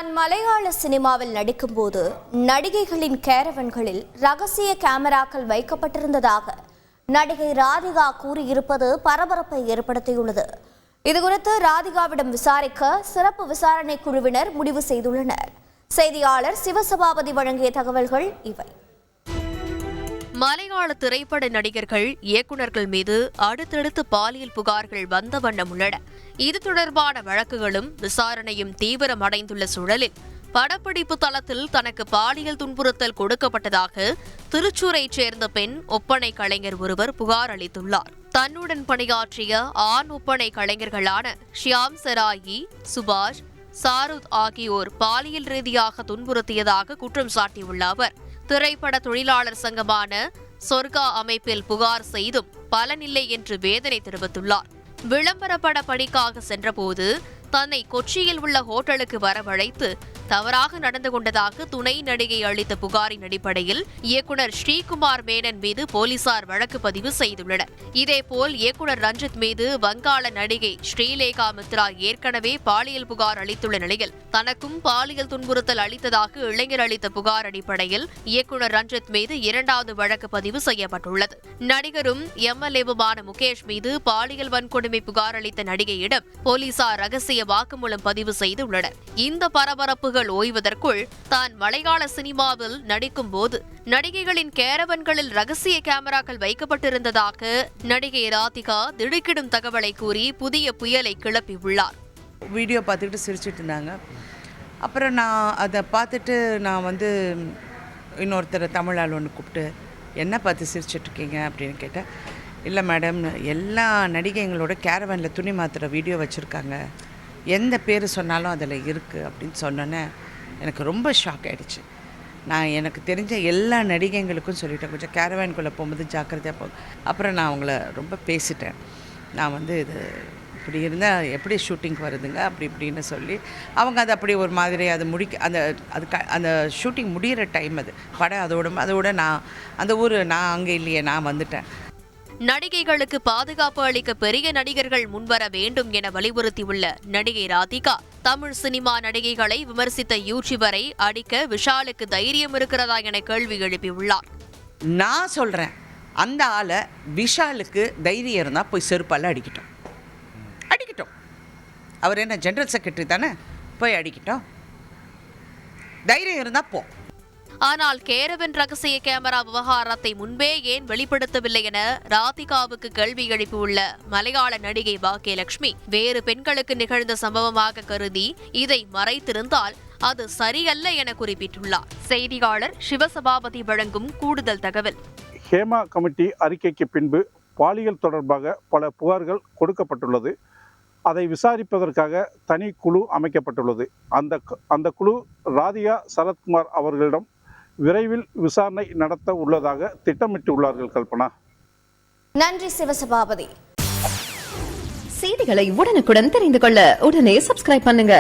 தான் மலையாள சினிமாவில் நடிக்கும்போது நடிகைகளின் கேரவன்களில் ரகசிய கேமராக்கள் வைக்கப்பட்டிருந்ததாக நடிகை ராதிகா கூறியிருப்பது பரபரப்பை ஏற்படுத்தியுள்ளது. இதுகுறித்து ராதிகாவிடம் விசாரிக்க சிறப்பு விசாரணை குழுவினர் முடிவு செய்துள்ளனர். செய்தியாளர் சிவசபாபதி வழங்கிய தகவல்கள் இவை. மலையாள திரைப்பட நடிகர்கள், இயக்குநர்கள் மீது அடுத்தடுத்து பாலியல் புகார்கள் வந்த வண்ணம் உள்ளன. இது தொடர்பான வழக்குகளும் விசாரணையும் தீவிரமடைந்துள்ள சூழலில் படப்பிடிப்பு தளத்தில் தனக்கு பாலியல் துன்புறுத்தல் கொடுக்கப்பட்டதாக திருச்சூரைச் சேர்ந்த பெண் ஒப்பனை கலைஞர் ஒருவர் புகார் அளித்துள்ளார். தன்னுடன் பணியாற்றிய ஆண் ஒப்பனை கலைஞர்களான ஷியாம் செராயி, சுபாஷ், சாருத் ஆகியோர் பாலியல் ரீதியாக துன்புறுத்தியதாக குற்றம் சாட்டியுள்ள அவர், திரைப்பட தொழிலாளர் சங்கமான சொர்கா அமைப்பில் புகார் செய்தும் பலனில்லை என்று வேதனை தெரிவித்துள்ளார். விளம்பரப்பட பணிக்காக சென்றபோது தன்னை கொச்சியில் உள்ள ஹோட்டலுக்கு வரவழைத்து தவறாக நடந்து கொண்டதாக துணை நடிகை அளித்த புகாரின் அடிப்படையில் இயக்குநர் ஸ்ரீகுமார் மேனன் மீது போலீசார் வழக்கு பதிவு செய்துள்ளனர். இதேபோல் இயக்குநர் ரஞ்சித் மீது வங்காள நடிகை ஸ்ரீலேகா மித்ரா ஏற்கனவே பாலியல் புகார் அளித்துள்ள நிலையில் தனக்கும் பாலியல் துன்புறுத்தல் அளித்ததாக இளைஞர் அளித்த புகார் அடிப்படையில் இயக்குநர் ரஞ்சித் மீது இரண்டாவது வழக்கு பதிவு செய்யப்பட்டுள்ளது. நடிகரும் எம்எல்ஏவுமான முகேஷ் மீது பாலியல் வன்கொடுமை புகார் அளித்த நடிகையிடம் போலீசார் ரகசிய வாக்குமூலம் பதிவு செய்துள்ளனர். இந்த பரபரப்புகள் ஓய்வதற்குள் தான் மலையாள சினிமாவில் நடிக்கும் போது நடிகைகளின் கேரவன்களில் ரகசிய கேமராக்கள் வைக்கப்பட்டிருந்ததாக நடிகை ராதிகா திடுக்கிடும் தகவலை கூறி புதிய புயலை கிளப்பியுள்ளார். வீடியோ பார்த்துக்கிட்டு சிரிச்சிட்டு இருந்தாங்க. அப்புறம் நான் அதை பார்த்துட்டு நான் இன்னொருத்தர் தமிழால் ஒன்று கூப்பிட்டு என்ன பார்த்து சிரிச்சிட்ருக்கீங்க அப்படின்னு கேட்டேன். இல்லை மேடம், எல்லா நடிகைங்களோட கேரவனில் துணி மாற்றுற வீடியோ வச்சுருக்காங்க, எந்த பேர் சொன்னாலும் அதில் இருக்குது அப்படின்னு சொன்னோன்னே எனக்கு ரொம்ப ஷாக் ஆகிடுச்சு. நான் எனக்கு தெரிஞ்ச எல்லா நடிகைங்களுக்கும் சொல்லிட்டேன், கொஞ்சம் கேரவேனுக்குள்ளே போகும்போது ஜாக்கிரதையாக போகும். அப்புறம் நான் அவங்கள ரொம்ப பேசிட்டேன். நான் இது இப்படி இருந்தால் எப்படி ஷூட்டிங் வருதுங்க அப்படி இப்படின்னு சொல்லி அவங்க அது அப்படி ஒரு மாதிரி அது அந்த ஷூட்டிங் முடிகிற டைம் அது படம் அதோட நான் அங்கே இல்லையே, நான் வந்துட்டேன். நடிகைகளுக்கு பாதுகாப்பு அளிக்க பெரிய நடிகர்கள் முன்வர வேண்டும் என வலியுறுத்தியுள்ள நடிகை ராதிகா, தமிழ் சினிமா நடிகைகளை விமர்சித்த யூடியூபரை அடிக்க விஷாலுக்கு தைரியம் இருக்கிறதா என கேள்வி எழுப்பியுள்ளார். நான் சொல்றேன், அந்த ஆளை விஷாலுக்கு தைரியம் இருந்தால் போய் செருப்பால் அடிக்கட்டும். அவர் என்ன ஜெனரல் செக்ரட்டரி தானே, போய் அடிக்கட்டும். தைரியம் இருந்தால் போ. ஆனால் கேரவன் ரகசிய கேமரா விவகாரத்தை முன்பே ஏன் வெளிப்படுத்தவில்லை என ராதிகாவுக்கு கேள்வி எழுப்பியுள்ள மலையாள நடிகை பாக்கியலட்சுமி, வேறு பெண்களுக்கு நிகழ்ந்த சம்பவமாக கருதி இதை மறைத்திருந்தால் அது சரியல்ல என குறிப்பிட்டுள்ளார். செய்தியாளர் சிவசபாபதி வழங்கும் கூடுதல் தகவல். ஹேமா கமிட்டி அறிக்கைக்கு பின்பு பாலியல் தொடர்பாக பல புகார்கள் கொடுக்கப்பட்டுள்ளது. அதை விசாரிப்பதற்காக தனி குழு அமைக்கப்பட்டுள்ளது. அந்த குழு ராதிகா சரத்குமார் அவர்களிடம் விரைவில் விசாரணை நடத்த உள்ளதாக திட்டமிட்டுள்ளார்கள். கல்பனா. நன்றி சிவசபாபதி. செய்திகளை உடனுக்குடன் தெரிந்து கொள்ள உடனே சப்ஸ்கிரைப் பண்ணுங்க.